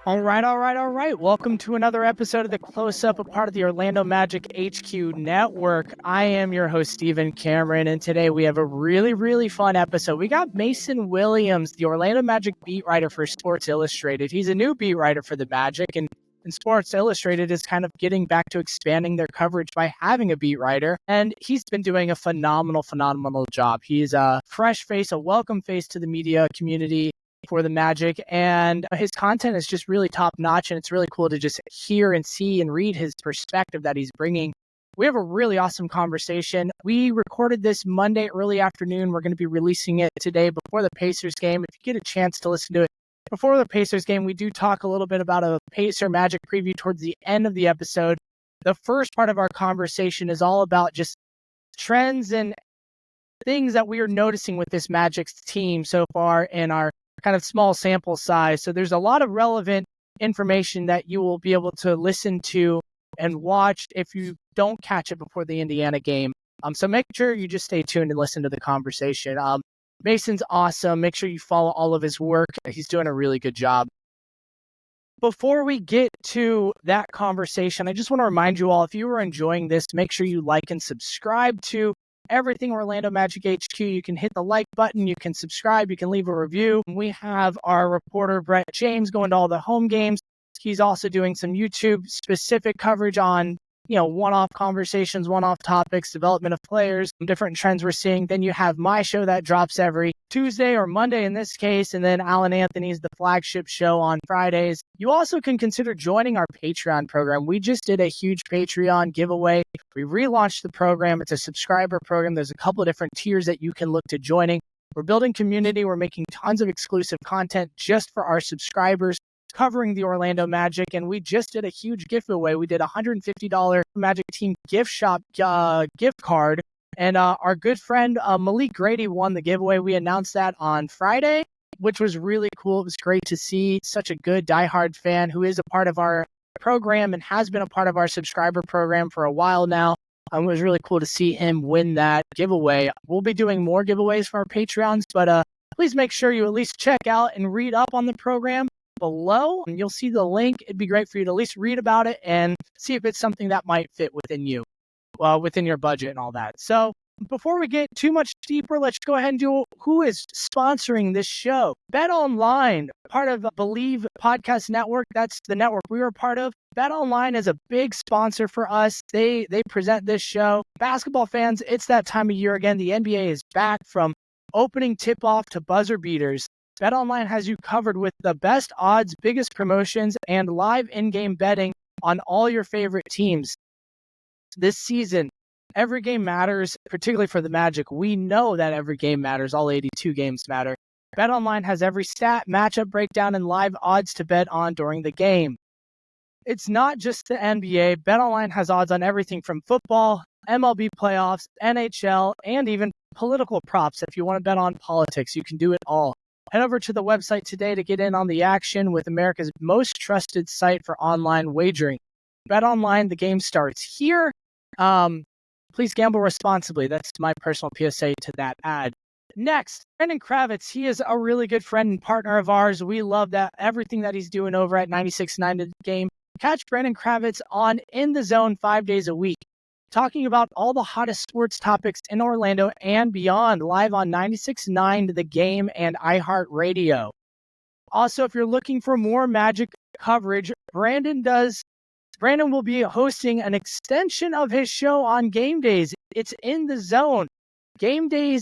All right. Welcome to another episode of The Close-Up, a part of the Orlando Magic HQ Network. I am your host, Stephen Cameron, and today we have a really fun episode. We got Mason Williams, the Orlando Magic beat writer for Sports Illustrated. He's a new beat writer for the Magic, and Sports Illustrated is kind of getting back to expanding their coverage by having a beat writer, and he's been doing a phenomenal job. He's a fresh face, a welcome face to the media community for the Magic, and his content is just really top notch, and it's really cool to just hear and see and read his perspective that he's bringing. We have a really awesome conversation. We recorded this Monday early afternoon. We're going to be releasing it today before the Pacers game. If you get a chance to listen to it before the Pacers game, we do talk a little bit about a Pacer Magic preview towards the end of the episode. The first part of our conversation is all about just trends and things that we are noticing with this Magic's team so far in our kind of small sample size. So there's a lot of relevant information that you will be able to listen to and watch if you don't catch it before the Indiana game. So make sure you just stay tuned and listen to the conversation. Mason's awesome. Make sure you follow all of his work. He's doing a really good job. Before we get to that conversation, I just want to remind you all, if you are enjoying this, make sure you like and subscribe to everything Orlando Magic HQ. You can hit the like button, you can subscribe, you can leave a review. We have our reporter, Brett James, going to all the home games. He's also doing some YouTube specific coverage on, one-off conversations, one-off topics, development of players, different trends we're seeing. Then you have my show that drops every Tuesday or Monday in this case, and then Alan Anthony's The Flagship Show on Fridays. You also can consider joining our Patreon program. We just did a huge Patreon giveaway. We relaunched the program. It's a subscriber program. There's a couple of different tiers that you can look to joining. We're building community. We're making tons of exclusive content just for our subscribers, covering the Orlando Magic, and we just did a huge giveaway. We did a $150 Magic Team gift shop gift card, and our good friend Malik Grady won the giveaway. We announced that on Friday, which was really cool. It was great to see such a good diehard fan who is a part of our program and has been a part of our subscriber program for a while now. It was really cool to see him win that giveaway. We'll be doing more giveaways for our Patreons, but please make sure you at least check out and read up on the program below. You'll see the link. It'd be great for you to at least read about it and see if it's something that might fit within you, within your budget and all that. So before we get too much deeper, let's go ahead and do who is sponsoring this show. Bet Online, part of Believe Podcast Network. That's the network we were part of. Bet Online is a big sponsor for us. They present this show. Basketball fans, it's that time of year again. The NBA is back, from opening tip-off to buzzer beaters. BetOnline has you covered with the best odds, biggest promotions, and live in-game betting on all your favorite teams. This season, every game matters, particularly for the Magic. We know that every game matters. All 82 games matter. BetOnline has every stat, matchup breakdown, and live odds to bet on during the game. It's not just the NBA. BetOnline has odds on everything from football, MLB playoffs, NHL, and even political props. If you want to bet on politics, you can do it all. Head over to the website today to get in on the action with America's most trusted site for online wagering. BetOnline, the game starts here. Please gamble responsibly. That's my personal PSA to that ad. Next, Brandon Kravitz. He is a really good friend and partner of ours. We love that everything that he's doing over at 96.9 The Game. Catch Brandon Kravitz on In the Zone 5 days a week, talking about all the hottest sports topics in Orlando and beyond, live on 96.9 The Game and iHeartRadio. Also, if you're looking for more Magic coverage, Brandon will be hosting an extension of his show on game days. It's In the Zone. Game day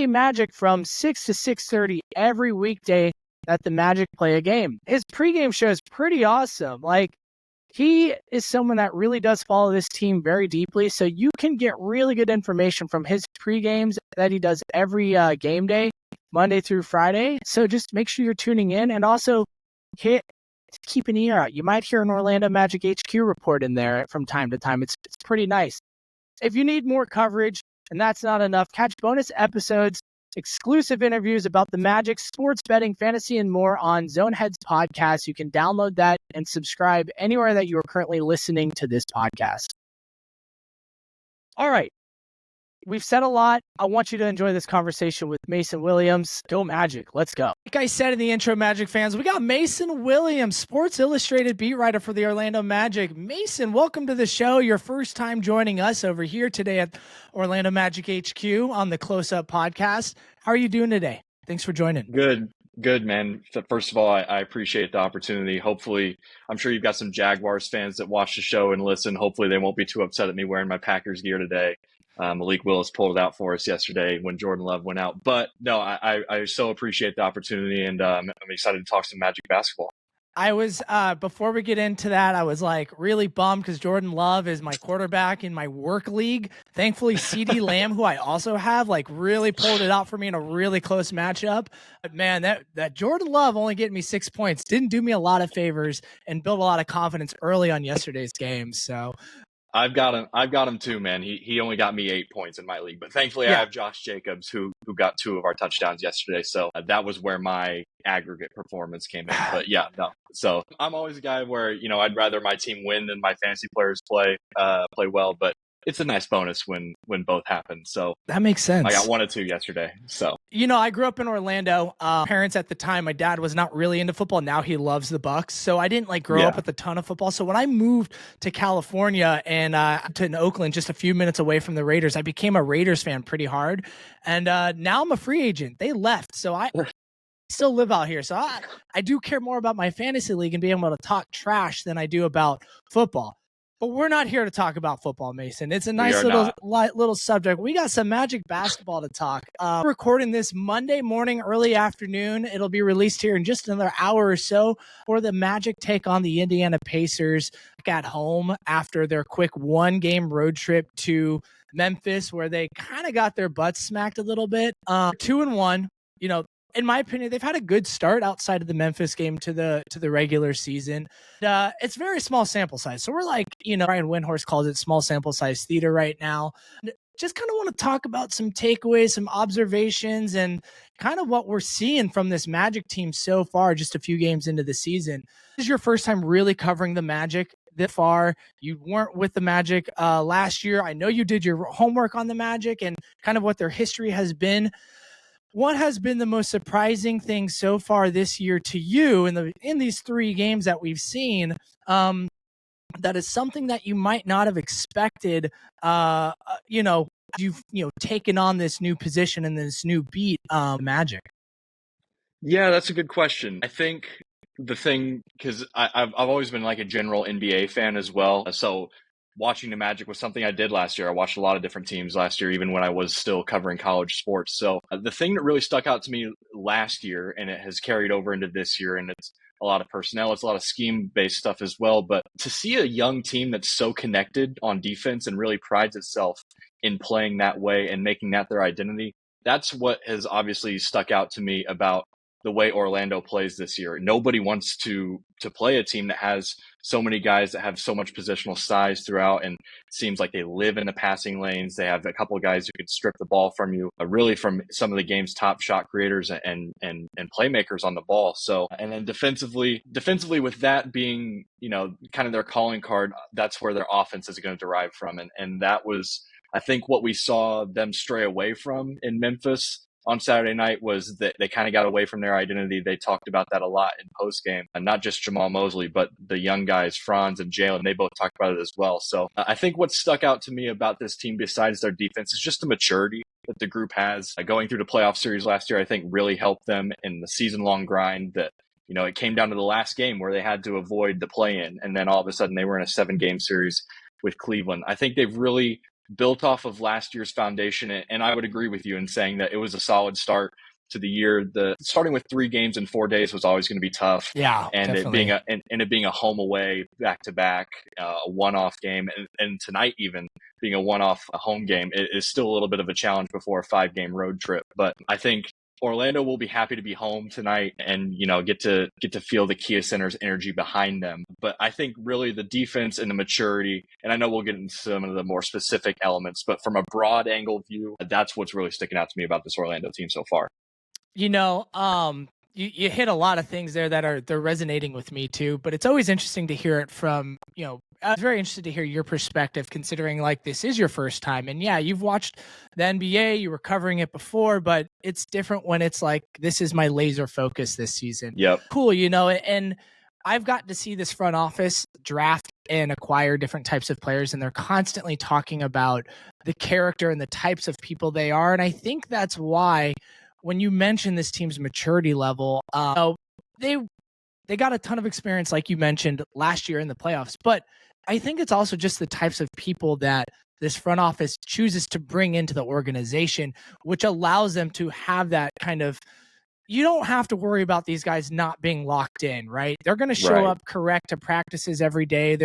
Magic from 6 to 6:30 every weekday that the Magic play a game. His pregame show is pretty awesome. He is someone that really does follow this team very deeply, so you can get really good information from his pre-games that he does every game day, Monday through Friday. So just make sure you're tuning in, and also keep an ear out. You might hear an Orlando Magic HQ report in there from time to time. It's pretty nice. If you need more coverage, And that's not enough. Catch bonus episodes, exclusive interviews about the Magic, sports betting, fantasy, and more on Zoneheads podcast. You can download that and subscribe anywhere that you are currently listening to this podcast. All right. We've said a lot. I want you to enjoy this conversation with Mason Williams. Go Magic. Let's go. Like I said in the intro, Magic fans, we got Mason Williams, Sports Illustrated beat writer for the Orlando Magic. Mason, welcome to the show. Your first time joining us over here today at Orlando Magic HQ on the Close Up podcast. How are you doing today? Thanks for joining. Good, man. First of all, I appreciate the opportunity. Hopefully, I'm sure you've got some Jaguars fans that watch the show and listen. Hopefully, they won't be too upset at me wearing my Packers gear today. Malik Willis pulled it out for us yesterday when Jordan Love went out. But no, I so appreciate the opportunity, and I'm excited to talk some Magic basketball. I was, before we get into that, I was like really bummed because Jordan Love is my quarterback in my work league. Thankfully, CD Lamb, who I also have, like really pulled it out for me in a really close matchup. But man, that Jordan Love only getting me 6 points didn't do me a lot of favors and built a lot of confidence early on yesterday's game. So I've got him too, man. He only got me 8 points in my league, but thankfully I have Josh Jacobs who got 2 of our touchdowns yesterday. So that was where my aggregate performance came in. But yeah, no. So I'm always a guy where, I'd rather my team win than my fantasy players play well, but it's a nice bonus when both happen. So that makes sense. I got 1 or 2 yesterday. So, I grew up in Orlando. Parents at the time, my dad was not really into football. Now he loves the Bucks. So I didn't grow up with a ton of football. So when I moved to California and to Oakland, just a few minutes away from the Raiders, I became a Raiders fan pretty hard. And now I'm a free agent. They left. So I still live out here. So I do care more about my fantasy league and being able to talk trash than I do about football. But we're not here to talk about football, Mason. It's a nice little subject. We got some Magic basketball to talk. We're recording this Monday morning, early afternoon. It'll be released here in just another hour or so, for the Magic take on the Indiana Pacers at home after their quick 1-game road trip to Memphis, where they kind of got their butts smacked a little bit. 2-1. In my opinion, they've had a good start outside of the Memphis game to the regular season. It's very small sample size. So we're Brian Windhorst calls it small sample size theater right now. Just kind of want to talk about some takeaways, some observations, and kind of what we're seeing from this Magic team so far, just a few games into the season. This is your first time really covering the Magic this far. You weren't with the Magic last year. I know you did your homework on the Magic and kind of what their history has been. What has been the most surprising thing so far this year to you in these 3 games that we've seen? That is something that you might not have expected. You've taken on this new position and this new beat, Magic. Yeah, that's a good question. I think the thing, because I've always been like a general NBA fan as well, so watching the Magic was something I did last year. I watched a lot of different teams last year, even when I was still covering college sports. So the thing that really stuck out to me last year, and it has carried over into this year, and it's a lot of personnel, it's a lot of scheme-based stuff as well. But to see a young team that's so connected on defense and really prides itself in playing that way and making that their identity, that's what has obviously stuck out to me about the way Orlando plays this year. Nobody wants to play a team that has so many guys that have so much positional size throughout, and it seems like they live in the passing lanes. They have a couple of guys who could strip the ball from you, really from some of the game's top shot creators and playmakers on the ball. So, and then defensively with that being, kind of their calling card, that's where their offense is going to derive from. And that was, I think, what we saw them stray away from in Memphis on Saturday night, was that they kind of got away from their identity. They talked about that a lot in postgame, and not just Jamal Mosley, but the young guys, Franz and Jalen, they both talked about it as well. So I think what stuck out to me about this team, besides their defense, is just the maturity that the group has. Going through the playoff series last year, I think really helped them in the season-long grind that, it came down to the last game where they had to avoid the play-in, and then all of a sudden they were in a 7-game series with Cleveland. I think they've really built off of last year's foundation, and I would agree with you in saying that it was a solid start to the year. Starting with 3 games in 4 days was always going to be tough. Yeah, and definitely. it being a home away back to back, a one-off game, and tonight even being a one-off home game, it is still a little bit of a challenge before a 5-game road trip. But I think Orlando will be happy to be home tonight and, get to feel the Kia Center's energy behind them. But I think really the defense and the maturity, and I know we'll get into some of the more specific elements, but from a broad angle view, that's what's really sticking out to me about this Orlando team so far. You hit a lot of things there they're resonating with me too, but it's always interesting to hear it from, I was very interested to hear your perspective, considering like this is your first time. And yeah, you've watched the NBA, you were covering it before, but it's different when it's like, this is my laser focus this season. Yep. Cool. And I've gotten to see this front office draft and acquire different types of players, and they're constantly talking about the character and the types of people they are. And I think that's why when you mention this team's maturity level, they got a ton of experience, like you mentioned, last year in the playoffs. But I think it's also just the types of people that this front office chooses to bring into the organization, which allows them to have that kind of, you don't have to worry about these guys not being locked in, right? They're going to show up correct to practices every day.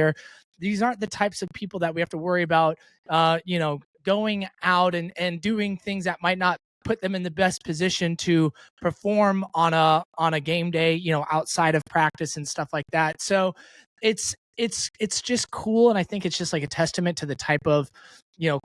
These aren't the types of people that we have to worry about, going out and doing things that might not put them in the best position to perform on a game day, outside of practice and stuff like that. So it's just cool. And I think it's just like a testament to the type of,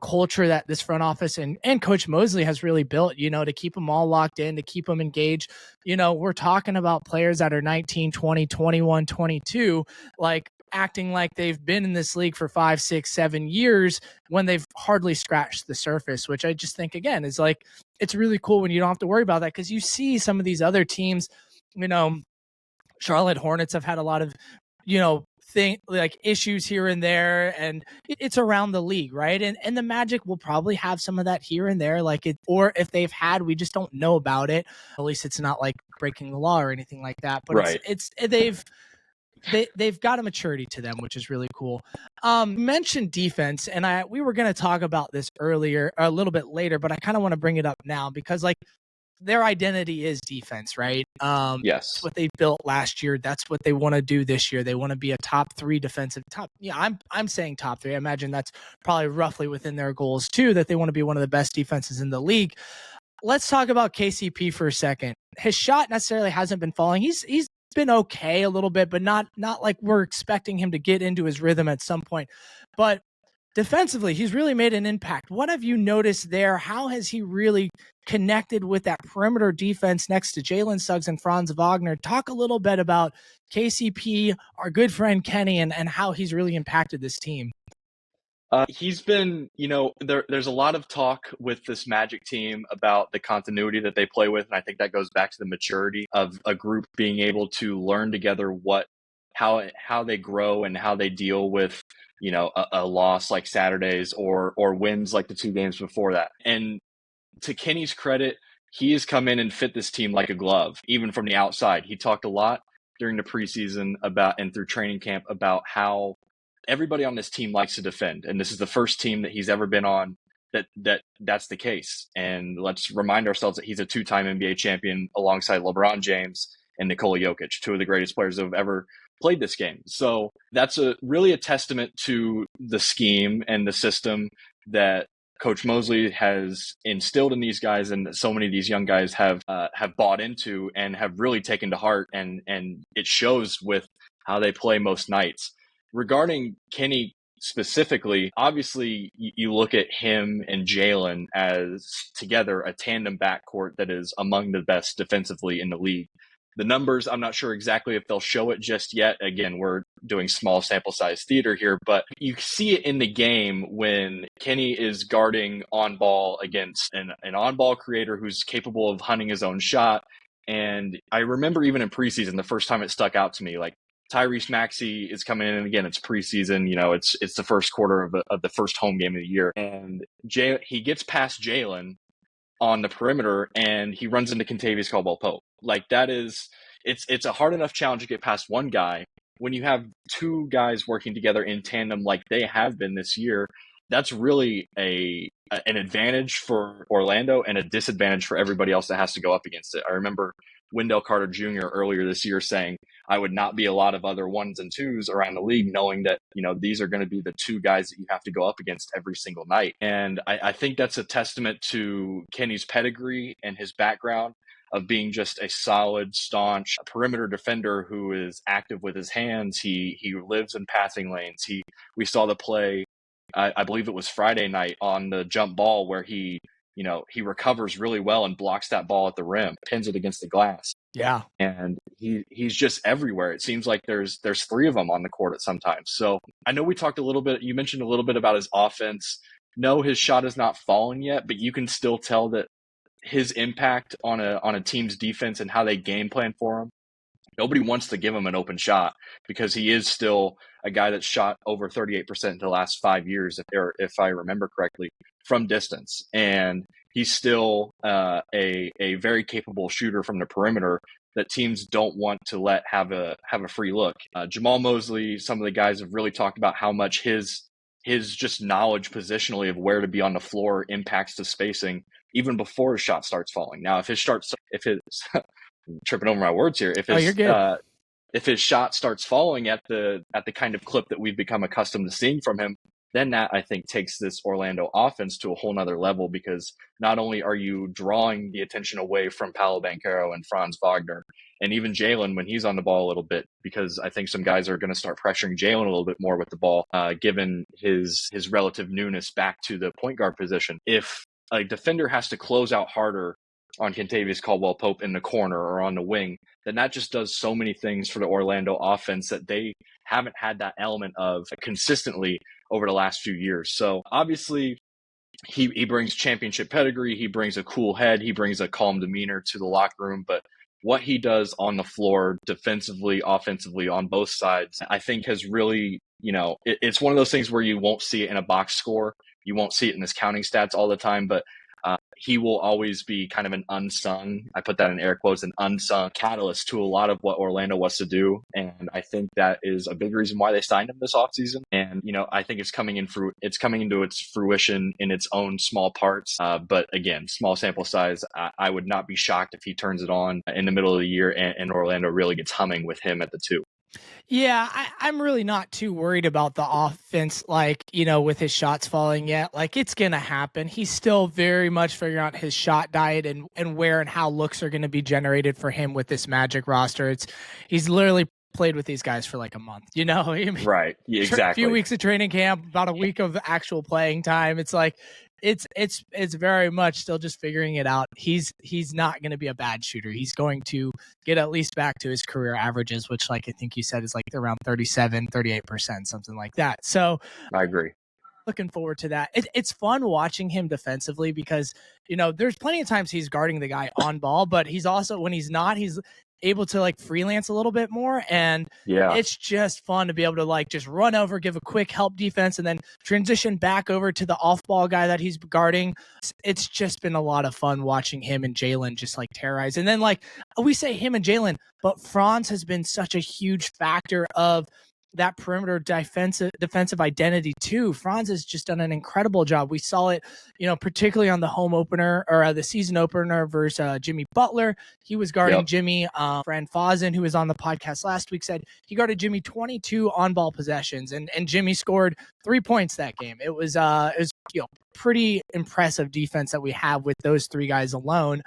culture that this front office and Coach Mosley has really built, to keep them all locked in, to keep them engaged. We're talking about players that are 19, 20, 21, 22, like acting like they've been in this league for 5, 6, 7 years when they've hardly scratched the surface, which I just think, again, is like, it's really cool when you don't have to worry about that, because you see some of these other teams, Charlotte Hornets have had a lot of, issues here and there, and it's around the league, right? And the Magic will probably have some of that here and there, or if they've had, we just don't know about it. At least it's not like breaking the law or anything like that. But they've got a maturity to them, which is really cool. Mentioned defense, and we were going to talk about this earlier, a little bit later, but I kind of want to bring it up now because like their identity is defense, right? Yes. That's what they built last year. That's what they want to do this year. They want to be a top 3 defensive top. Yeah, I'm saying top 3. I imagine that's probably roughly within their goals too, that they want to be one of the best defenses in the league. Let's talk about KCP for a second. His shot necessarily hasn't been falling. He's been okay a little bit, but not like we're expecting him to get into his rhythm at some point. But defensively, he's really made an impact. What have you noticed there? How has he really connected with that perimeter defense next to Jalen Suggs and Franz Wagner? Talk a little bit about KCP, our good friend Kenny, and how he's really impacted this team. He's been, there's a lot of talk with this Magic team about the continuity that they play with. And I think that goes back to the maturity of a group being able to learn together how they grow and how they deal with, a loss like Saturday's or wins like the 2 games before that. And to Kenny's credit, he has come in and fit this team like a glove, even from the outside. He talked a lot during the preseason about and through training camp about how everybody on this team likes to defend. And this is the first team that he's ever been on that's the case. And let's remind ourselves that he's a 2-time NBA champion alongside LeBron James and Nikola Jokic, 2 of the greatest players that have ever played this game. So that's really a testament to the scheme and the system that Coach Mosley has instilled in these guys, and that so many of these young guys have bought into and have really taken to heart, and it shows with how they play most nights. Regarding Kenny specifically, obviously you look at him and Jalen as together a tandem backcourt that is among the best defensively in the league. The numbers, I'm not sure exactly if they'll show it just yet. Again, we're doing small sample size theater here, but you see it in the game when Kenny is guarding on ball against an on ball creator who's capable of hunting his own shot. And I remember even in preseason, the first time it stuck out to me, like Tyrese Maxey is coming in, and again, it's preseason. It's the first quarter of the first home game of the year, and he gets past Jalen on the perimeter, and he runs into Kentavious Caldwell-Pope. Like it's a hard enough challenge to get past one guy. When you have 2 guys working together in tandem like they have been this year, that's really an advantage for Orlando and a disadvantage for everybody else that has to go up against it. I remember Wendell Carter Jr. earlier this year saying, I would not be a lot of other 1s and 2s around the league, knowing that, these are going to be the 2 guys that you have to go up against every single night. And I think that's a testament to Kenny's pedigree and his background. of being just a solid, staunch perimeter defender who is active with his hands. He lives in passing lanes. We saw the play, I believe it was Friday night, on the jump ball where he recovers really well and blocks that ball at the rim, pins it against the glass. Yeah. And he's just everywhere. It seems like there's three of them on the court at sometimes. So I know we talked a little bit, you mentioned a little bit about his offense. No, his shot has not fallen yet, but you can still tell that his impact on a team's defense and how they game plan for him. Nobody wants to give him an open shot because he is still a guy that's shot over 38% in the last 5 years, if I remember correctly, from distance. And he's still a very capable shooter from the perimeter that teams don't want to let have a free look. Jamal Mosley, some of the guys have really talked about how much his just knowledge positionally of where to be on the floor impacts the spacing even before his shot starts falling. Now, if his tripping over my words here, You're good. If his shot starts falling at the kind of clip that we've become accustomed to seeing from him, then that, I think, takes this Orlando offense to a whole nother level, because not only are you drawing the attention away from Paolo Banchero and Franz Wagner, and even Jalen when he's on the ball a little bit, because I think some guys are going to start pressuring Jalen a little bit more with the ball, given his relative newness back to the point guard position. If a defender has to close out harder on Kentavious Caldwell-Pope in the corner or on the wing, then that just does so many things for the Orlando offense that they haven't had that element of consistently over the last few years. So obviously he brings championship pedigree, he brings a cool head, he brings a calm demeanor to the locker room, but what he does on the floor defensively, offensively, on both sides, I think has really, it's one of those things where you won't see it in a box score. You won't see it in his counting stats all the time, but he will always be kind of an unsung, I put that in air quotes, an unsung catalyst to a lot of what Orlando wants to do. And I think that is a big reason why they signed him this offseason. And, I think it's coming into its fruition in its own small parts. But again, small sample size, I would not be shocked if he turns it on in the middle of the year and Orlando really gets humming with him at the 2. Yeah, I'm really not too worried about the offense, with his shots falling yet. It's going to happen. He's still very much figuring out his shot diet and where and how looks are going to be generated for him with this Magic roster. He's literally played with these guys for a month, Right. Yeah, exactly. A few weeks of training camp, about a week of actual playing time. It's it's very much still just figuring it out. He's not going to be a bad shooter. He's going to get at least back to his career averages, which I think you said is around 38%, something like that. So I agree. Looking forward to that. It's fun watching him defensively because, there's plenty of times he's guarding the guy on ball, but he's also, when he's not, he's able to freelance a little bit more. And it's just fun to be able to just run over, give a quick help defense, and then transition back over to the off ball guy that he's guarding. It's just been a lot of fun watching him and Jalen just terrorize. And then we say him and Jalen, but Franz has been such a huge factor of that perimeter defensive identity too. Franz has just done an incredible job. We saw it, particularly on the home opener or the season opener versus Jimmy Butler. He was guarding Jimmy. Fran Fazen, who was on the podcast last week, said he guarded Jimmy 22 on-ball possessions, and Jimmy scored 3 points that game. It was pretty impressive defense that we have with those three guys alone.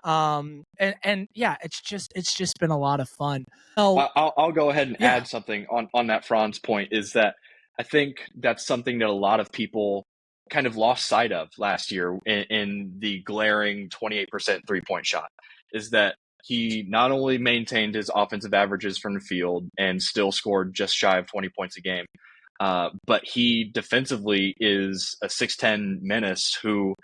It's just been a lot of fun. I'll go ahead and add something on that Franz point, is that I think that's something that a lot of people kind of lost sight of last year in the glaring 28% 3-point shot, is that he not only maintained his offensive averages from the field and still scored just shy of 20 points a game, but he defensively is a 6'10 menace who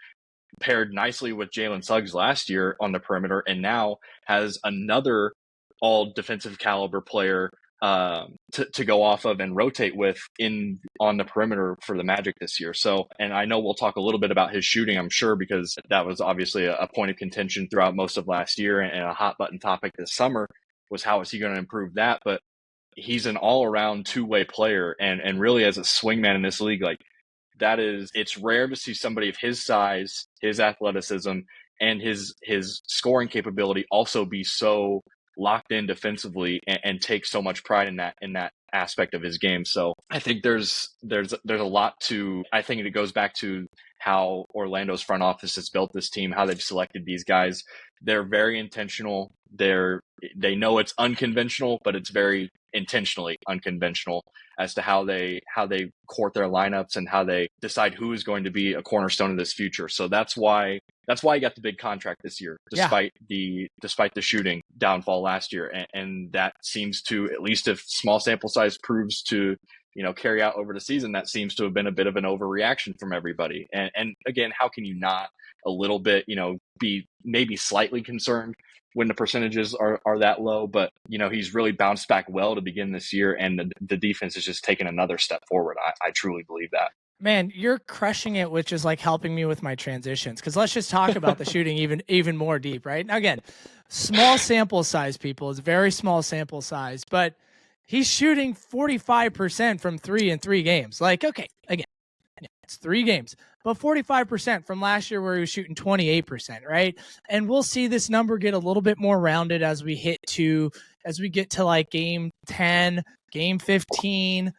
paired nicely with Jalen Suggs last year on the perimeter, and now has another all defensive caliber player to go off of and rotate with on the perimeter for the Magic this year. So, and I know we'll talk a little bit about his shooting, I'm sure, because that was obviously a point of contention throughout most of last year, and a hot button topic this summer was how is he going to improve that. But he's an all around two-way player, and really as a swingman in this league, it's rare to see somebody of his size, his athleticism, and his scoring capability also be so locked in defensively and take so much pride in that aspect of his game. So I think there's a lot to, I think it goes back to how Orlando's front office has built this team, how they've selected these guys. They're very intentional. They know it's unconventional, but it's very intentionally unconventional as to how they court their lineups and how they decide who is going to be a cornerstone of this future. So that's why he got the big contract this year, despite the shooting downfall last year. And that seems to, at least if small sample size proves to, carry out over the season, that seems to have been a bit of an overreaction from everybody. And again, how can you not a little bit, be maybe slightly concerned when the percentages are that low? But, he's really bounced back well to begin this year, and the defense has just taken another step forward. I truly believe that. Man, you're crushing it, which is like helping me with my transitions. Because let's just talk about the shooting even more deep, right? Now, again, small sample size, people. It's very small sample size, but he's shooting 45% from 3 in 3 games. Like, okay, again, it's 3 games, but 45% from last year where he was shooting 28%, right? And we'll see this number get a little bit more rounded as we get to like game 10, game 15,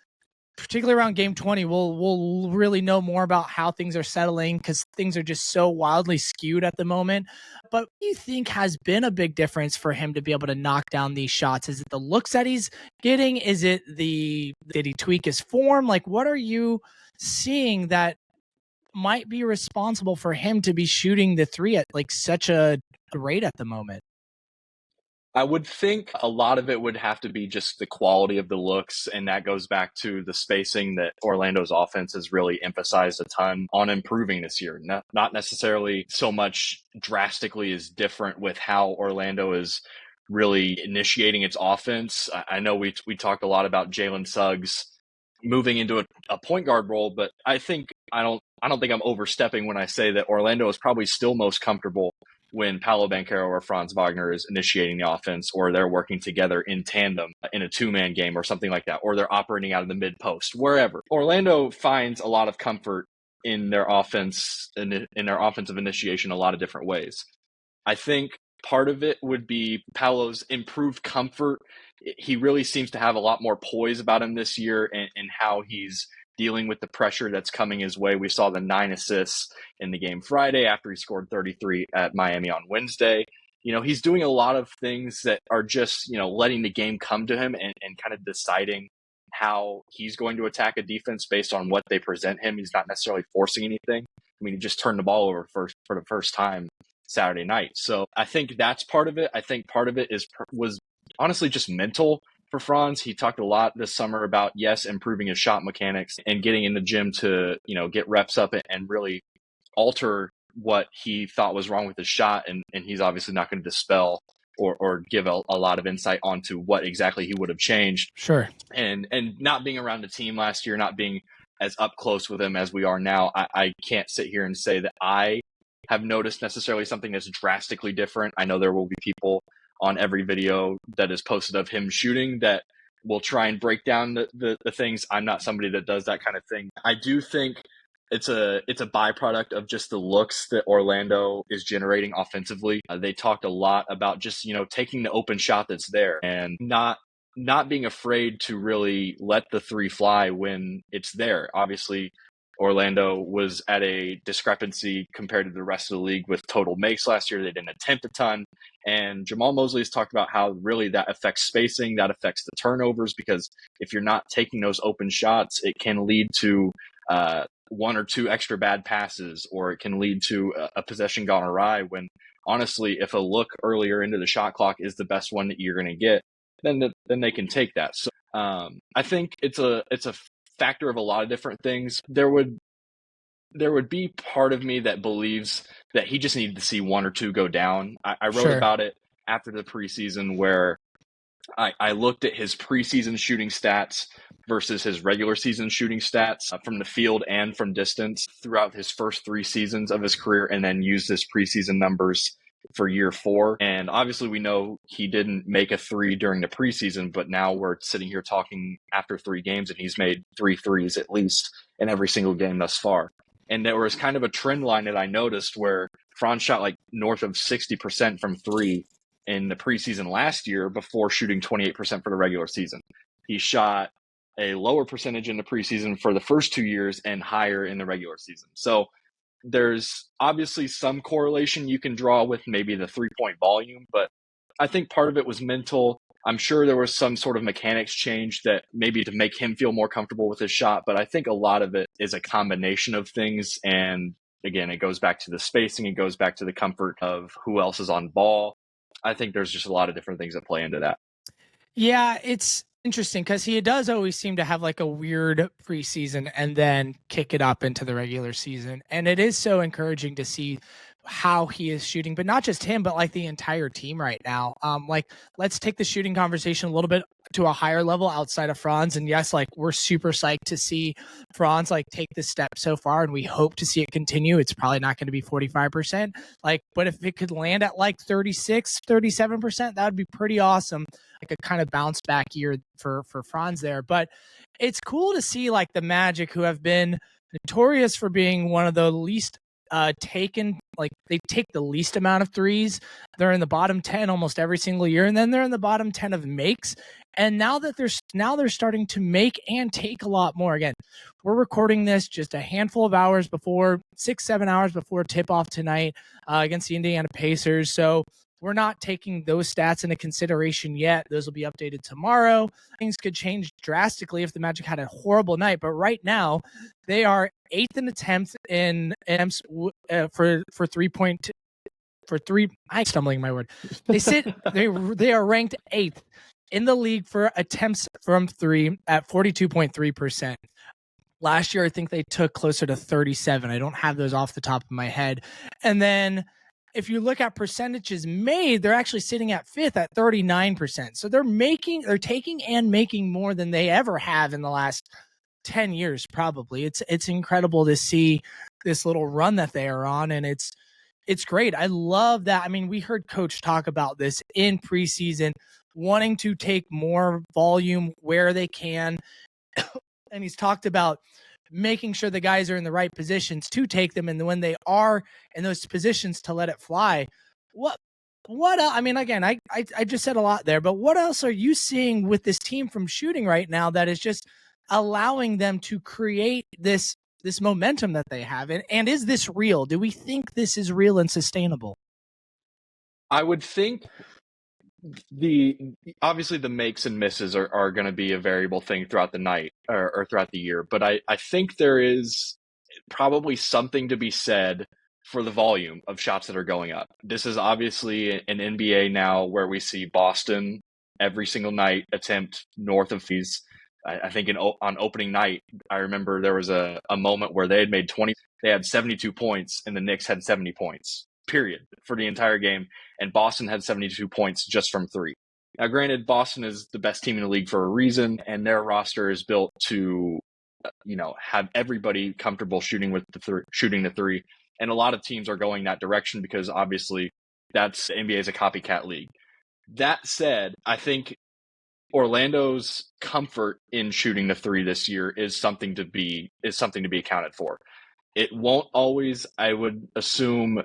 particularly around game 20. We'll really know more about how things are settling, because things are just so wildly skewed at the moment. But what do you think has been a big difference for him to be able to knock down these shots? Is it the looks that he's getting? Is it did he tweak his form? Like, what are you seeing that might be responsible for him to be shooting the 3 at like such a rate at the moment? I would think a lot of it would have to be just the quality of the looks, and that goes back to the spacing that Orlando's offense has really emphasized a ton on improving this year. Not necessarily so much drastically is different with how Orlando is really initiating its offense. I know we talked a lot about Jalen Suggs moving into a point guard role, but I don't think I'm overstepping when I say that Orlando is probably still most comfortable when Paolo Banchero or Franz Wagner is initiating the offense, or they're working together in tandem in a 2-man game or something like that, or they're operating out of the mid post, wherever. Orlando finds a lot of comfort in their offense, in their offensive initiation, a lot of different ways. I think part of it would be Paolo's improved comfort. He really seems to have a lot more poise about him this year, and how he's dealing with the pressure that's coming his way. We saw the 9 assists in the game Friday after he scored 33 at Miami on Wednesday. He's doing a lot of things that are just, letting the game come to him, and kind of deciding how he's going to attack a defense based on what they present him. He's not necessarily forcing anything. I mean, he just turned the ball over for the first time Saturday night. So I think that's part of it. I think part of it was honestly just mental for Franz. He talked a lot this summer about, yes, improving his shot mechanics and getting in the gym to, get reps up and really alter what he thought was wrong with his shot. And he's obviously not going to dispel or give a lot of insight onto what exactly he would have changed. Sure. And not being around the team last year, not being as up close with him as we are now, I can't sit here and say that I have noticed necessarily something that's drastically different. I know there will be people on every video that is posted of him shooting that will try and break down the things. I'm not somebody that does that kind of thing. I do think it's a byproduct of just the looks that Orlando is generating offensively. They talked a lot about just, taking the open shot that's there and not being afraid to really let the 3 fly when it's there. Obviously, Orlando was at a discrepancy compared to the rest of the league with total makes last year. They didn't attempt a ton. And Jamal Mosley has talked about how really that affects spacing, that affects the turnovers, because if you're not taking those open shots, it can lead to 1 or 2 extra bad passes, or it can lead to a possession gone awry, when honestly, if a look earlier into the shot clock is the best one that you're going to get, then they can take that. So I think it's a factor of a lot of different things. There would be part of me that believes that he just needed to see 1 or 2 go down. I wrote about it after the preseason, where I looked at his preseason shooting stats versus his regular season shooting stats from the field and from distance throughout his first 3 seasons of his career, and then used his preseason numbers for year 4. And obviously we know he didn't make a 3 during the preseason, but now we're sitting here talking after 3 games, and he's made 3 threes at least in every single game thus far. And there was kind of a trend line that I noticed where Franz shot like north of 60% from 3 in the preseason last year before shooting 28% for the regular season. He shot a lower percentage in the preseason for the first 2 years and higher in the regular season. So there's obviously some correlation you can draw with maybe the 3-point volume, but I think part of it was mental. I'm sure there was some sort of mechanics change that maybe to make him feel more comfortable with his shot, but I think a lot of it is a combination of things. And again, it goes back to the spacing, it goes back to the comfort of who else is on ball. I think there's just a lot of different things that play into that. Yeah, it's interesting because he does always seem to have like a weird preseason and then kick it up into the regular season. And it is so encouraging to see how he is shooting, but not just him, but like the entire team right now. Like let's take the shooting conversation a little bit to a higher level outside of Franz. And yes, like we're super psyched to see Franz like take this step so far, and we hope to see it continue. It's probably not going to be 45%. Like, but if it could land at like 36, 37%, that would be pretty awesome. Like a kind of bounce back year for Franz there. But it's cool to see like the Magic, who have been notorious for being one of the least taken, like they take the least amount of threes. They're in the bottom 10 almost every single year, and then they're in the bottom 10 of makes. And now they're starting to make and take a lot more. Again, we're recording this just a handful of hours before, 6-7 hours before tip off tonight against the Indiana Pacers. So we're not taking those stats into consideration yet. Those will be updated tomorrow. Things could change drastically if the Magic had a horrible night. But right now, they are 8th in attempts in attempts for 3-point for three. I'm stumbling my word. They are ranked 8th in the league for attempts from three at 42.3%. Last year, I think they took closer to 37. I don't have those off the top of my head. And then if you look at percentages made, they're actually sitting at 5th at 39%. So they're taking and making more than they ever have in the last 10 years, probably. It's incredible to see this little run that they are on, and it's great. I love that. I mean, we heard Coach talk about this in preseason, wanting to take more volume where they can. And he's talked about making sure the guys are in the right positions to take them, and when they are in those positions, to let it fly. What I mean, again, I just said a lot there, but what else are you seeing with this team from shooting right now that is just allowing them to create this momentum that they have? And is this real? Do we think this is real and sustainable? I would think obviously the makes and misses are going to be a variable thing throughout the night or throughout the year, but I think there is probably something to be said for the volume of shots that are going up. This is obviously an NBA now where we see Boston every single night attempt north of these. I think on opening night, I remember there was a moment where they had made 20, they had 72 points, and the Knicks had 70 points, period, for the entire game. And Boston had 72 points just from three. Now, granted, Boston is the best team in the league for a reason, and their roster is built to, have everybody comfortable shooting the three. And a lot of teams are going that direction because obviously the NBA is a copycat league. That said, I think Orlando's comfort in shooting the three this year is something to be accounted for. It won't always, I would assume,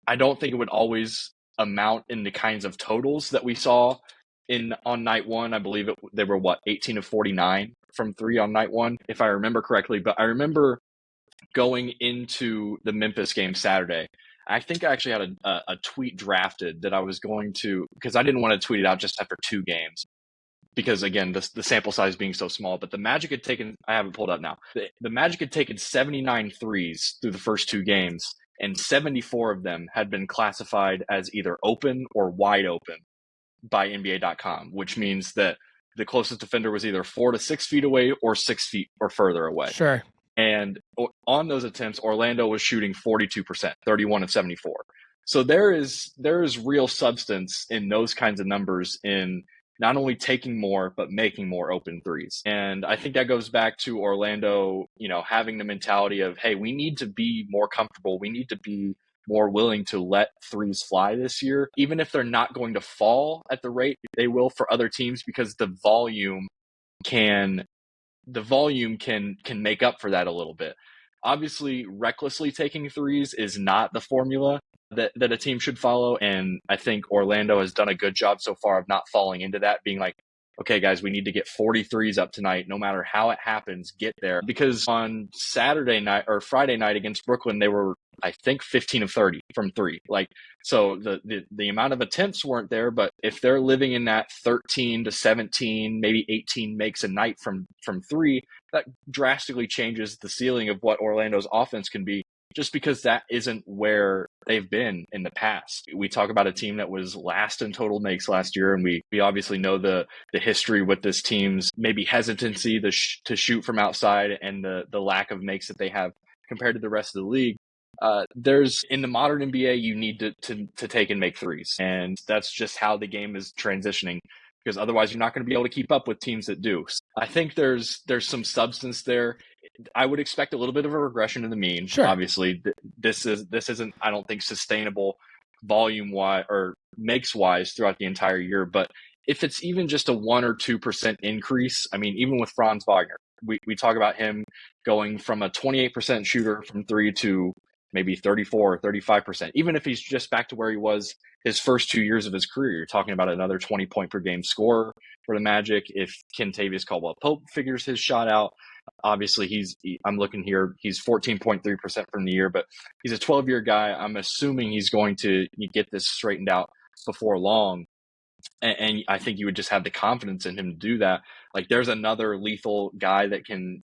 I don't think it would always amount in the kinds of totals that we saw on night one. I believe they were 18 of 49 from three on night one, if I remember correctly. But I remember going into the Memphis game Saturday, I think I actually had a tweet drafted that I was going to, because I didn't want to tweet it out just after two games, because again, the sample size being so small. But the Magic had taken, I have it pulled up now, the Magic had taken 79 threes through the first two games, and 74 of them had been classified as either open or wide open by NBA.com, which means that the closest defender was either 4 to 6 feet away or 6 feet or further away. Sure. And on those attempts, Orlando was shooting 42%, 31 of 74. So there is real substance in those kinds of numbers in not only taking more, but making more open threes. And I think that goes back to Orlando, having the mentality of, hey, we need to be more comfortable. We need to be more willing to let threes fly this year, even if they're not going to fall at the rate they will for other teams, because the volume can make up for that a little bit. Obviously, recklessly taking threes is not the formula that a team should follow. And I think Orlando has done a good job so far of not falling into that, being like, okay, guys, we need to get 43s up tonight. No matter how it happens, get there. Because on Saturday night or Friday night against Brooklyn, they were, I think, 15 of 30 from three. Like, so the amount of attempts weren't there, but if they're living in that 13 to 17, maybe 18 makes a night from three, that drastically changes the ceiling of what Orlando's offense can be, just because that isn't where they've been in the past. We talk about a team that was last in total makes last year, and we obviously know the history with this team's maybe hesitancy to shoot from outside and the lack of makes that they have compared to the rest of the league. There's in the modern NBA, you need to take and make threes, and that's just how the game is transitioning. Because otherwise, you're not going to be able to keep up with teams that do. I think there's some substance there. I would expect a little bit of a regression in the mean. Sure. Obviously, this isn't, I don't think, sustainable volume wise or makes wise throughout the entire year. But if it's even just a 1 or 2% increase, I mean, even with Franz Wagner, we talk about him going from a 28% shooter from three to maybe 34 or 35%. Even if he's just back to where he was his first 2 years of his career, you're talking about another 20 point per game scorer for the Magic. If Kentavious Caldwell-Pope figures his shot out, obviously I'm looking here, he's 14.3% from the year, but he's a 12-year guy. I'm assuming he's going to get this straightened out before long. And I think you would just have the confidence in him to do that. Like, there's another lethal guy that can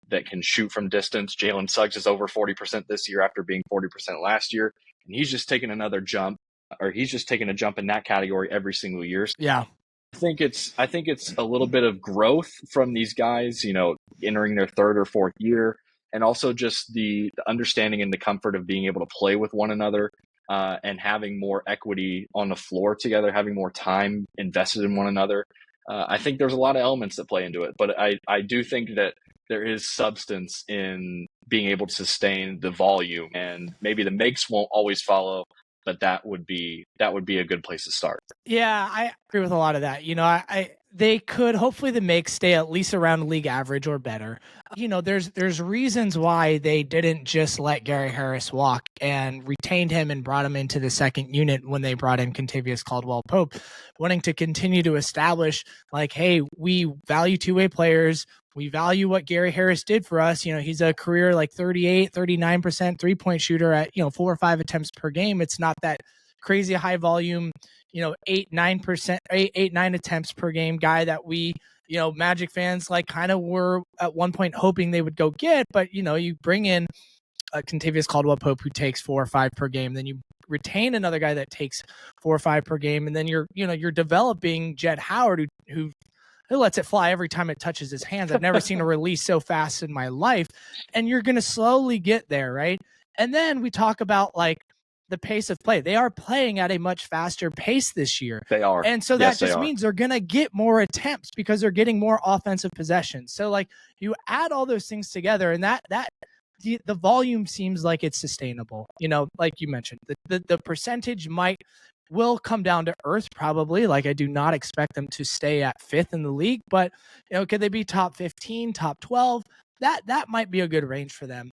shoot from distance. Jalen Suggs is over 40% this year after being 40% last year. And he's just taking another jump, or he's just taking a jump in that category every single year. Yeah. I think it's a little bit of growth from these guys, entering their third or fourth year, and also just the understanding and the comfort of being able to play with one another. And having more equity on the floor together, having more time invested in one another. I think there's a lot of elements that play into it, but I do think that there is substance in being able to sustain the volume, and maybe the makes won't always follow, but that would be a good place to start. Yeah, I agree with a lot of that. They could, hopefully the makes stay at least around league average or better. There's reasons why they didn't just let Gary Harris walk and retained him and brought him into the second unit when they brought in Kentavious Caldwell-Pope, wanting to continue to establish, like, hey, we value two-way players. We value what Gary Harris did for us. He's a career like 38, 39% three-point shooter at, 4 or 5 attempts per game. It's not that crazy high volume, 9 attempts per game guy that we, Magic fans like kind of were at one point hoping they would go get. But, you bring in Kentavious Caldwell-Pope who takes 4 or 5 per game, then you retain another guy that takes 4 or 5 per game, and then you're developing Jett Howard who lets it fly every time it touches his hands. I've never seen a release so fast in my life. And you're going to slowly get there, right? And then we talk about like the pace of play. They are playing at a much faster pace this year. They are. And so that just means they're going to get more attempts because they're getting more offensive possessions. So like you add all those things together, and the volume seems like it's sustainable. Like you mentioned, the percentage will come down to earth probably. Like, I do not expect them to stay at 5th in the league, but could they be top 15, top 12? That might be a good range for them.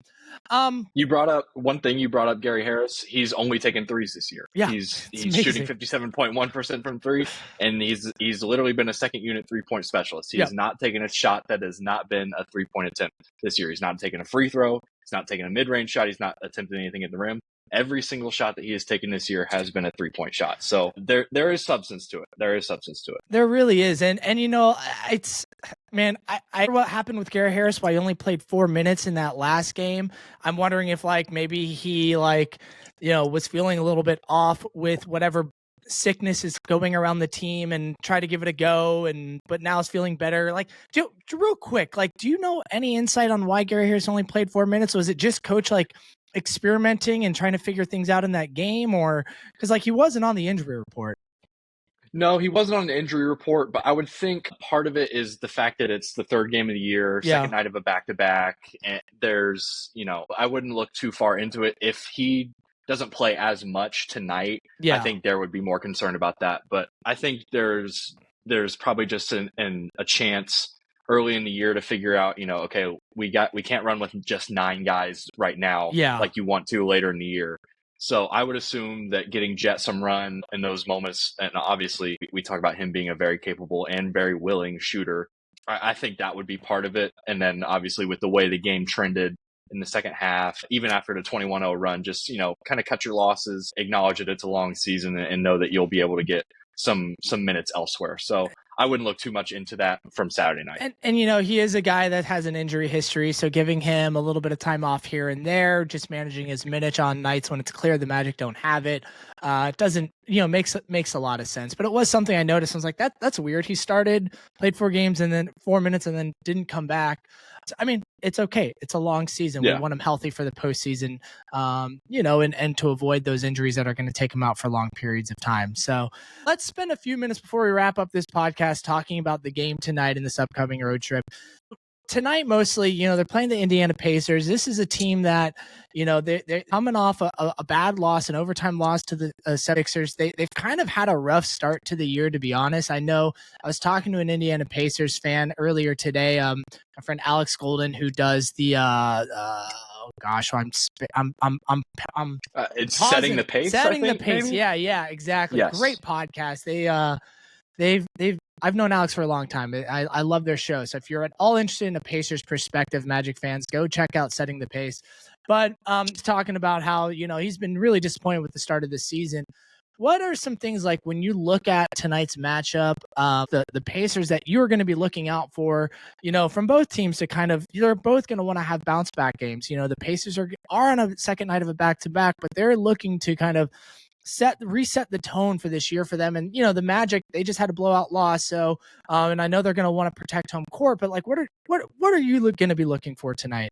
You brought up one thing. You brought up Gary Harris. He's only taken threes this year. Yeah, he's shooting 57.1% from three, and he's literally been a second unit 3-point specialist. He has not taken a shot that has not been a 3-point attempt this year. He's not taken a free throw. He's not taken a mid-range shot. He's not attempted anything at the rim. Every single shot that he has taken this year has been a 3-point shot. So there is substance to it. There really is. And it's, man, I what happened with Gary Harris, why he only played 4 minutes in that last game. I'm wondering if like maybe he was feeling a little bit off with whatever sickness is going around the team and try to give it a go, but now is feeling better. Like, real quick, like, do you know any insight on why Gary Harris only played 4 minutes? Was it just coach experimenting and trying to figure things out in that game, or because he wasn't on the injury report? No, he wasn't on the injury report, but I would think part of it is the fact that it's the third game of the year, second night of a back-to-back, and there's, I wouldn't look too far into it. If he doesn't play as much tonight, I think there would be more concern about that. But I think there's probably just a chance early in the year to figure out, okay, we can't run with just 9 guys right now, like you want to later in the year. So I would assume that getting Jet some run in those moments, and obviously we talk about him being a very capable and very willing shooter. I think that would be part of it. And then obviously with the way the game trended in the second half, even after the 21-0 run, just, kind of cut your losses, acknowledge that it's a long season, and know that you'll be able to get some minutes elsewhere. So I wouldn't look too much into that from Saturday night. And he is a guy that has an injury history, so giving him a little bit of time off here and there, just managing his minutes on nights when it's clear the Magic don't have it, doesn't makes a lot of sense. But it was something I noticed. I was like, that's weird. He played 4 games and then 4 minutes and then didn't come back. I mean, it's okay. It's a long season. Yeah. We want him healthy for the postseason, and to avoid those injuries that are going to take him out for long periods of time. So let's spend a few minutes before we wrap up this podcast talking about the game tonight in this upcoming road trip. Tonight, mostly, they're playing the Indiana Pacers. This is a team that, they're coming off a bad loss, an overtime loss to the Sixers. They've kind of had a rough start to the year, to be honest. I know I was talking to an Indiana Pacers fan earlier today, my friend Alex Golden, who does the it's Setting the Pace. Setting I think, the Pace. maybe? Yeah, exactly. Yes. Great podcast. I've known Alex for a long time. I love their show. So if you're at all interested in a Pacers perspective, Magic fans, go check out Setting the Pace. But talking about how, he's been really disappointed with the start of the season. What are some things, like when you look at tonight's matchup, the Pacers that you're going to be looking out for, from both teams to they're both going to want to have bounce back games. The Pacers are on a second night of a back-to-back, but they're looking to kind of reset the tone for this year for them. And, the Magic, they just had a blowout loss. So, and I know they're going to want to protect home court, but like, what are you going to be looking for tonight?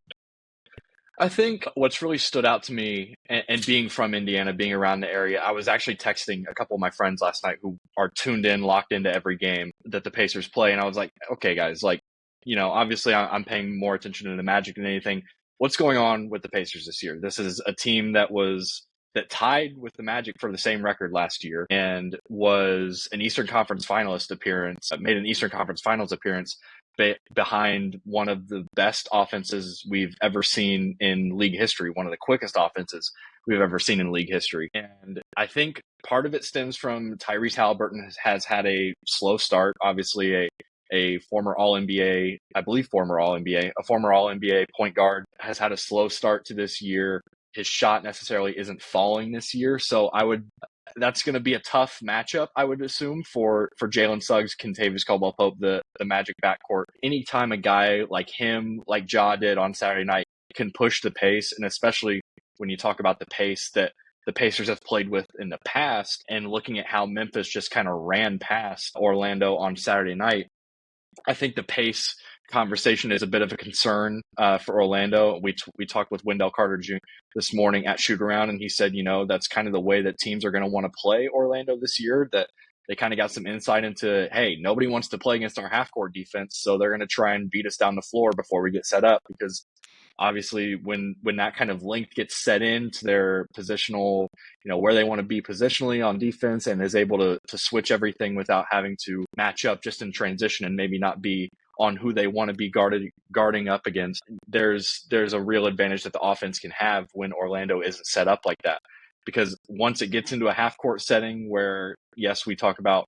I think what's really stood out to me, and being from Indiana, being around the area, I was actually texting a couple of my friends last night who are tuned in, locked into every game that the Pacers play. And I was like, okay, guys, obviously I'm paying more attention to the Magic than anything. What's going on with the Pacers this year? This is a team that tied with the Magic for the same record last year and was an Eastern Conference finalist appearance, made an Eastern Conference Finals appearance behind one of the best offenses we've ever seen in league history, one of the quickest offenses we've ever seen in league history. And I think part of it stems from Tyrese Halliburton has had a slow start, obviously a former All-NBA, I believe former All-NBA, a former All-NBA point guard, has had a slow start to this year. His shot necessarily isn't falling this year. So that's going to be a tough matchup, I would assume, for Jalen Suggs, Kentavious Caldwell-Pope, the Magic backcourt. Anytime a guy like him, like Ja did on Saturday night, can push the pace, and especially when you talk about the pace that the Pacers have played with in the past, and looking at how Memphis just kind of ran past Orlando on Saturday night, I think the pace conversation is a bit of a concern for Orlando. We talked with Wendell Carter Jr. this morning at Shoot Around, and he said, that's kind of the way that teams are going to want to play Orlando this year, that they kind of got some insight into, hey, nobody wants to play against our half-court defense, so they're going to try and beat us down the floor before we get set up, because obviously when that kind of length gets set into their positional, where they want to be positionally on defense, and is able to switch everything without having to match up just in transition and maybe not be on who they want to be guarding up against, there's a real advantage that the offense can have when Orlando isn't set up like that. Because once it gets into a half-court setting where, yes, we talk about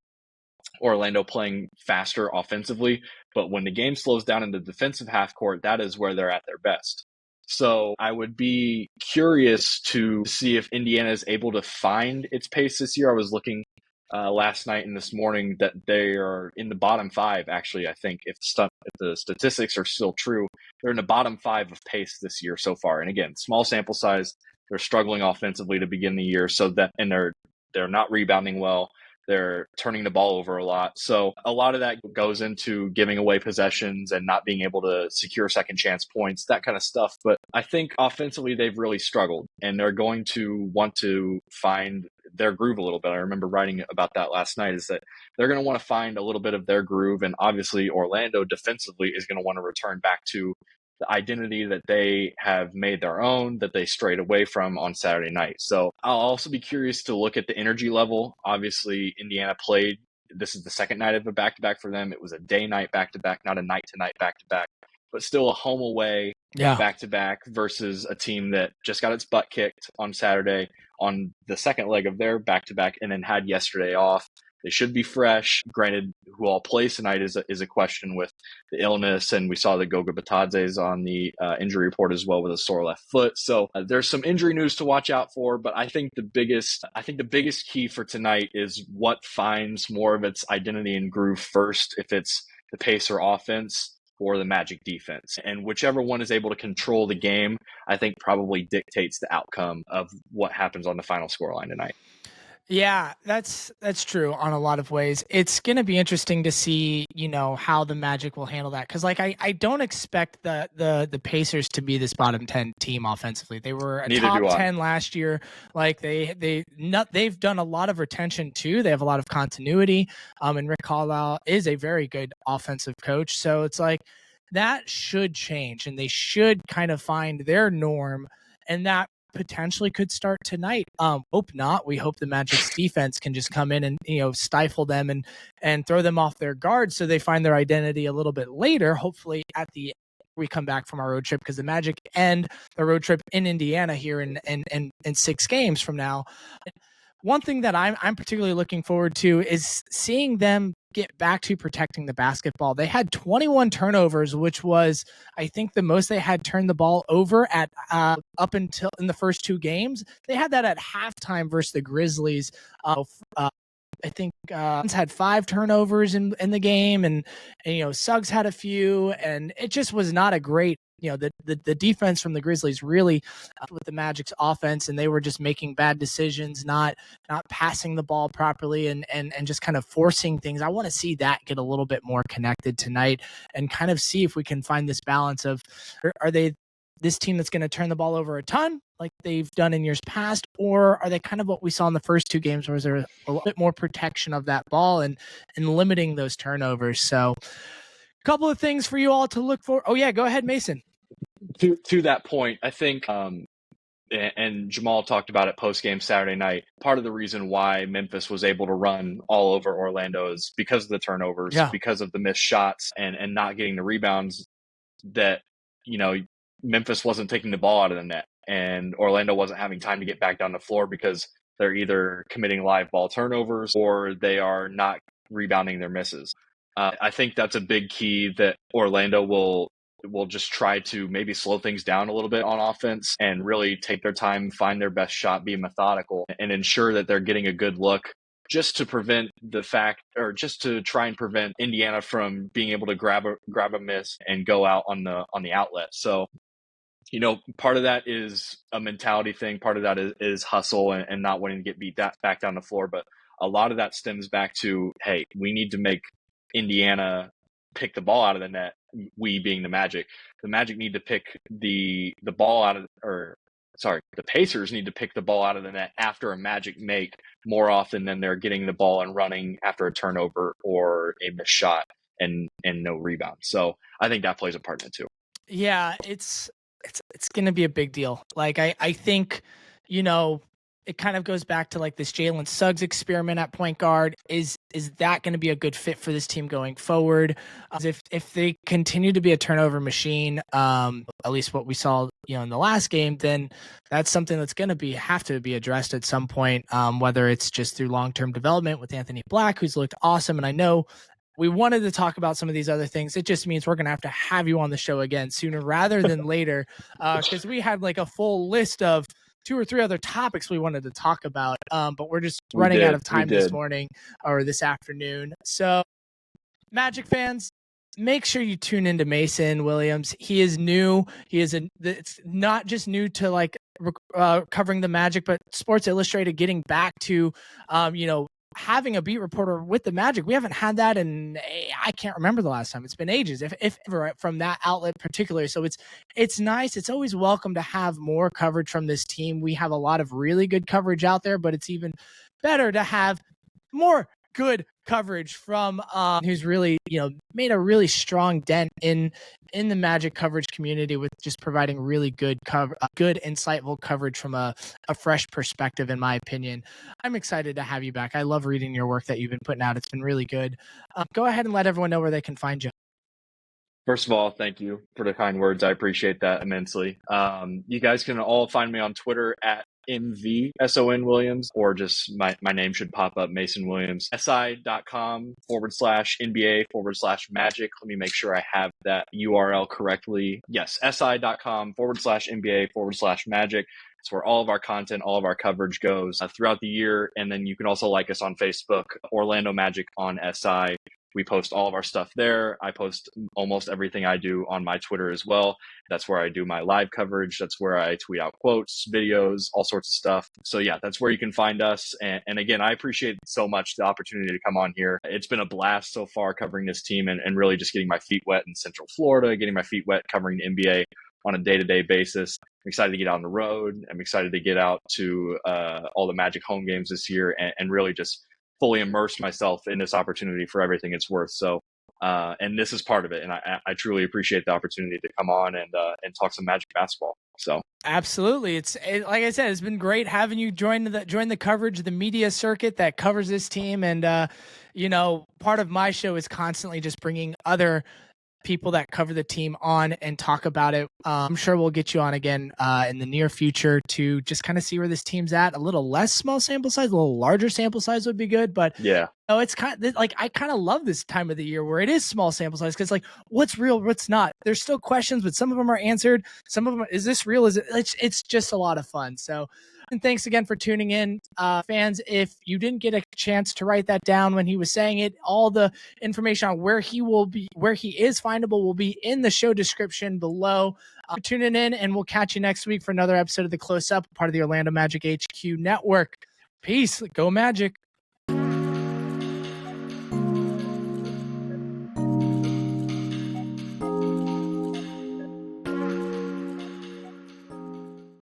Orlando playing faster offensively, but when the game slows down in the defensive half-court, that is where they're at their best. So I would be curious to see if Indiana is able to find its pace this year. I was looking last night and this morning that they are in the bottom 5, actually. I think if the statistics are still true, they're in the bottom 5 of pace this year so far. And again, small sample size, they're struggling offensively to begin the year, and they're not rebounding well. They're turning the ball over a lot. So a lot of that goes into giving away possessions and not being able to secure second chance points, that kind of stuff. But I think offensively, they've really struggled, and they're going to want to find their groove a little bit. I remember writing about that last night, is that they're going to want to find a little bit of their groove. And obviously Orlando defensively is going to want to return back to the identity that they have made their own, that they strayed away from on Saturday night. So I'll also be curious to look at the energy level. Obviously, Indiana this is the second night of a back-to-back for them. It was a day-night back-to-back, not a night-to-night back-to-back. but still a home away Yeah. back-to-back versus a team that just got its butt kicked on Saturday on the second leg of their back-to-back and then had yesterday off. They should be fresh. Granted, who all plays tonight is a question with the illness, and we saw the Goga Batadzes on the injury report as well with a sore left foot. So there's some injury news to watch out for. But I think the biggest key for tonight is what finds more of its identity and groove first. If it's the Pacer offense or the Magic defense, and whichever one is able to control the game, I think probably dictates the outcome of what happens on the final scoreline tonight. Yeah, that's true on a lot of ways. It's going to be interesting to see, how the Magic will handle that. Cause like, I don't expect the Pacers to be this bottom 10 team offensively. They were a Neither top do I. 10 last year. Like they've done a lot of retention too. They have a lot of continuity. And Rick Carlisle is a very good offensive coach. So it's like, that should change and they should kind of find their norm, and that potentially could start tonight. Hope not. We hope the Magic's defense can just come in and stifle them and throw them off their guard so they find their identity a little bit later. Hopefully we come back from our road trip, because the Magic end the road trip in Indiana here in 6 games from now. One thing that I'm particularly looking forward to is seeing them get back to protecting the basketball. They had 21 turnovers, which was, I think, the most they had turned the ball over at up until in the first 2 games. They had that at halftime versus the Grizzlies. I think had 5 turnovers in the game, and Suggs had a few, and it just was not a great. The defense from the Grizzlies really with the Magic's offense, and they were just making bad decisions, not passing the ball properly, and just kind of forcing things. I want to see that get a little bit more connected tonight, and kind of see if we can find this balance of, are they this team that's going to turn the ball over a ton like they've done in years past, or are they kind of what we saw in the first 2 games, where there a little bit more protection of that ball and limiting those turnovers? So a couple of things for you all to look for. Oh yeah, go ahead, Mason. To that point, I think, and Jamal talked about it post-game Saturday night, part of the reason why Memphis was able to run all over Orlando is because of the turnovers, because of the missed shots and not getting the rebounds, that, Memphis wasn't taking the ball out of the net, and Orlando wasn't having time to get back down the floor because they're either committing live ball turnovers or they are not rebounding their misses. I think that's a big key that Orlando will just try to maybe slow things down a little bit on offense and really take their time, find their best shot, be methodical, and ensure that they're getting a good look, just to prevent just to try and prevent Indiana from being able to grab a miss and go out on the outlet. So, part of that is a mentality thing. Part of that is hustle and not wanting to get beat back down the floor. But a lot of that stems back to, hey, we need to make Indiana pick the ball out of the net. We being the Magic need to pick the ball out of, the Pacers need to pick the ball out of the net after a Magic make more often than they're getting the ball and running after a turnover or a missed shot and no rebound. So I think that plays a part in it too. Yeah, it's going to be a big deal. Like I think, it kind of goes back to like this Jalen Suggs experiment at point guard. Is that going to be a good fit for this team going forward? If they continue to be a turnover machine, at least what we saw, in the last game, then that's something that's going to have to be addressed at some point. Whether it's just through long-term development with Anthony Black, who's looked awesome, and I know we wanted to talk about some of these other things. It just means we're going to have you on the show again sooner rather than later, because we had like a full list of 2 or 3 other topics we wanted to talk about, but we're just running out of time this morning or this afternoon. So, Magic fans, make sure you tune into Mason Williams. He is new. It's not just new to like covering the Magic, but Sports Illustrated getting back to, having a beat reporter with the Magic. We haven't had that in, I can't remember the last time. It's been ages, if ever, from that outlet particularly. So it's nice. It's always welcome to have more coverage from this team. We have a lot of really good coverage out there, but it's even better to have more good coverage from who's really made a really strong dent in the Magic coverage community with just providing really good insightful coverage from a fresh perspective, in my opinion. I'm excited to have you back. I love reading your work that you've been putting out. It's been really good. Go ahead and let everyone know where they can find you. First of all, thank you for the kind words. I appreciate that immensely. You guys can all find me on Twitter at MVSON Williams, or just my name should pop up, Mason Williams. SI.com/NBA/Magic. Let me make sure I have that URL correctly. Yes, SI.com/NBA/Magic. It's where all of our content, all of our coverage goes throughout the year. And then you can also like us on Facebook, Orlando Magic on SI. We post all of our stuff there. I post almost everything I do on my Twitter as well. That's where I do my live coverage. That's where I tweet out quotes, videos, all sorts of stuff. So yeah, that's where you can find us. And again, I appreciate so much the opportunity to come on here. It's been a blast so far covering this team and really just getting my feet wet in Central Florida, getting my feet wet covering the NBA on a day-to-day basis. I'm excited to get out on the road. I'm excited to get out to all the Magic home games this year and really just fully immerse myself in this opportunity for everything it's worth. So, and this is part of it. And I truly appreciate the opportunity to come on and talk some Magic basketball. So absolutely. Like I said, it's been great having you join the coverage, the media circuit that covers this team. And, part of my show is constantly just bringing other people that cover the team on and talk about it. I'm sure we'll get you on again in the near future to just kind of see where this team's at. A little less small sample size, a little larger sample size would be good. But yeah, it's kind of like, I kind of love this time of the year where it is small sample size, because like what's real, what's not. There's still questions, but some of them are answered. Some of them, is this real? It's just a lot of fun. So, and thanks again for tuning in, fans. If you didn't get a chance to write that down when he was saying it, all the information on where he is findable will be in the show description below. Tuning in, and we'll catch you next week for another episode of The Close Up, part of the Orlando Magic HQ Network. Peace. Go Magic.